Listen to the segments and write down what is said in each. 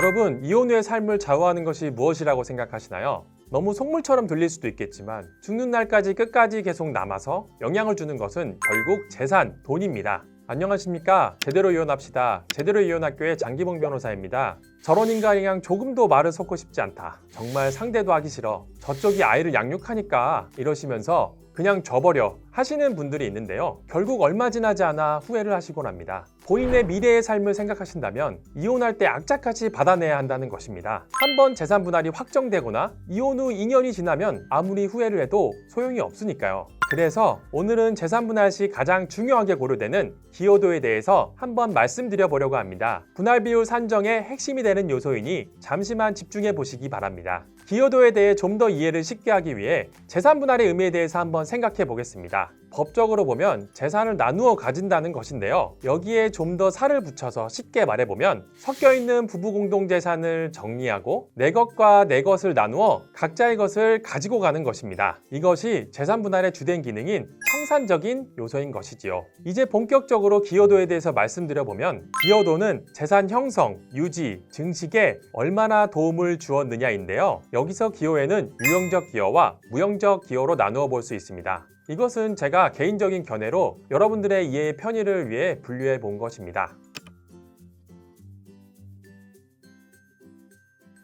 여러분, 이혼 후의 삶을 좌우하는 것이 무엇이라고 생각하시나요? 너무 속물처럼 들릴 수도 있겠지만 죽는 날까지 끝까지 계속 남아서 영향을 주는 것은 결국 재산, 돈입니다. 안녕하십니까? 제대로 이혼합시다. 제대로 이혼학교의 장기봉 변호사입니다. 저런 인간이랑 조금도 말을 섞고 싶지 않다. 정말 상대도 하기 싫어. 저쪽이 아이를 양육하니까 이러시면서 그냥 줘버려 하시는 분들이 있는데요. 결국 얼마 지나지 않아 후회를 하시곤 합니다. 본인의 미래의 삶을 생각하신다면 이혼할 때 악착같이 받아내야 한다는 것입니다. 한번 재산 분할이 확정되거나 이혼 후 2년이 지나면 아무리 후회를 해도 소용이 없으니까요. 그래서 오늘은 재산 분할 시 가장 중요하게 고려되는 기여도에 대해서 한번 말씀드려 보려고 합니다. 분할 비율 산정의 핵심이 되는 요소이니 잠시만 집중해 보시기 바랍니다. 기여도에 대해 좀 더 이해를 쉽게 하기 위해 재산 분할의 의미에 대해서 한번 생각해 보겠습니다. 법적으로 보면 재산을 나누어 가진다는 것인데요. 여기에 좀 더 살을 붙여서 쉽게 말해보면 섞여 있는 부부 공동 재산을 정리하고 내 것과 내 것을 나누어 각자의 것을 가지고 가는 것입니다. 이것이 재산 분할의 주된 기능인 청산적인 요소인 것이지요. 이제 본격적으로 기여도에 대해서 말씀드려보면 기여도는 재산 형성, 유지, 증식에 얼마나 도움을 주었느냐인데요. 여기서 기여에는 유형적 기여와 무형적 기여로 나누어 볼 수 있습니다. 이것은 제가 개인적인 견해로 여러분들의 이해의 편의를 위해 분류해 본 것입니다.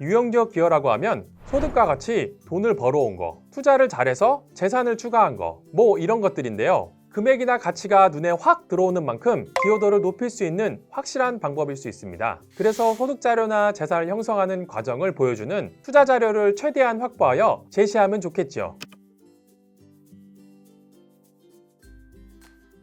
유형적 기여라고 하면 소득과 같이 돈을 벌어온 거, 투자를 잘해서 재산을 추가한 거, 뭐 이런 것들인데요. 금액이나 가치가 눈에 확 들어오는 만큼 기여도를 높일 수 있는 확실한 방법일 수 있습니다. 그래서 소득 자료나 재산을 형성하는 과정을 보여주는 투자 자료를 최대한 확보하여 제시하면 좋겠죠.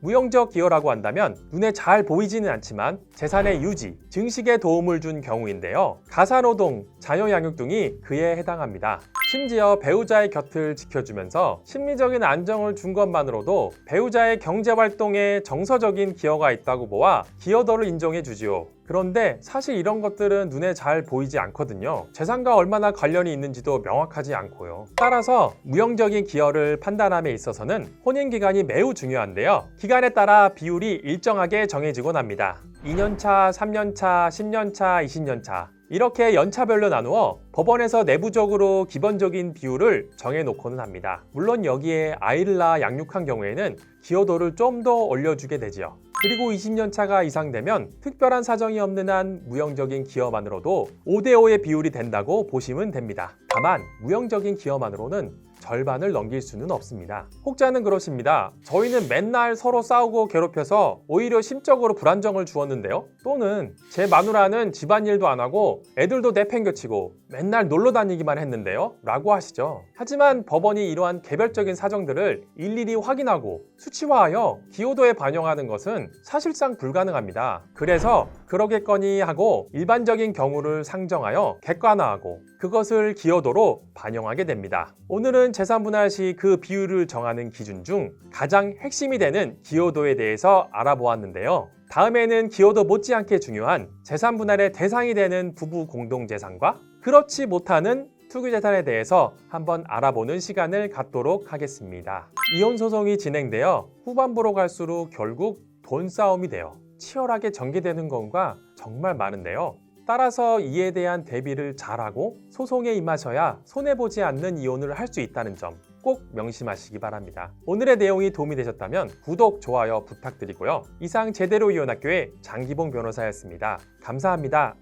무형적 기여라고 한다면 눈에 잘 보이지는 않지만 재산의 유지, 증식에 도움을 준 경우인데요. 가사노동, 자녀양육 등이 그에 해당합니다. 심지어 배우자의 곁을 지켜주면서 심리적인 안정을 준 것만으로도 배우자의 경제활동에 정서적인 기여가 있다고 보아 기여도를 인정해 주지요. 그런데 사실 이런 것들은 눈에 잘 보이지 않거든요. 재산과 얼마나 관련이 있는지도 명확하지 않고요. 따라서 무형적인 기여를 판단함에 있어서는 혼인기간이 매우 중요한데요. 기간에 따라 비율이 일정하게 정해지곤 합니다. 2년차, 3년차, 10년차, 20년차 이렇게 연차별로 나누어 법원에서 내부적으로 기본적인 비율을 정해놓고는 합니다. 물론 여기에 아이를 낳아 양육한 경우에는 기여도를 좀 더 올려주게 되지요. 그리고 20년차가 이상 되면 특별한 사정이 없는 한 무형적인 기여만으로도 5대5의 비율이 된다고 보시면 됩니다. 다만 무형적인 기여만으로는 절반을 넘길 수는 없습니다. 혹자는 그러십니다. 저희는 맨날 서로 싸우고 괴롭혀서 오히려 심적으로 불안정을 주었는데요. 또는 제 마누라는 집안일도 안 하고 애들도 내팽겨치고 맨날 놀러 다니기만 했는데요. 라고 하시죠. 하지만 법원이 이러한 개별적인 사정들을 일일이 확인하고 수치화하여 기여도에 반영하는 것은 사실상 불가능합니다. 그래서 그러겠거니 하고 일반적인 경우를 상정하여 객관화하고 그것을 기여도로 반영하게 됩니다. 오늘은 재산 분할 시 그 비율을 정하는 기준 중 가장 핵심이 되는 기여도에 대해서 알아보았는데요. 다음에는 기여도 못지않게 중요한 재산 분할의 대상이 되는 부부 공동재산과 그렇지 못하는 투기재산에 대해서 한번 알아보는 시간을 갖도록 하겠습니다. 이혼 소송이 진행되어 후반부로 갈수록 결국 돈 싸움이 되어 치열하게 전개되는 경우가 정말 많은데요. 따라서 이에 대한 대비를 잘하고 소송에 임하셔야 손해보지 않는 이혼을 할 수 있다는 점 꼭 명심하시기 바랍니다. 오늘의 내용이 도움이 되셨다면 구독, 좋아요 부탁드리고요. 이상 제대로 이혼학교의 장기봉 변호사였습니다. 감사합니다.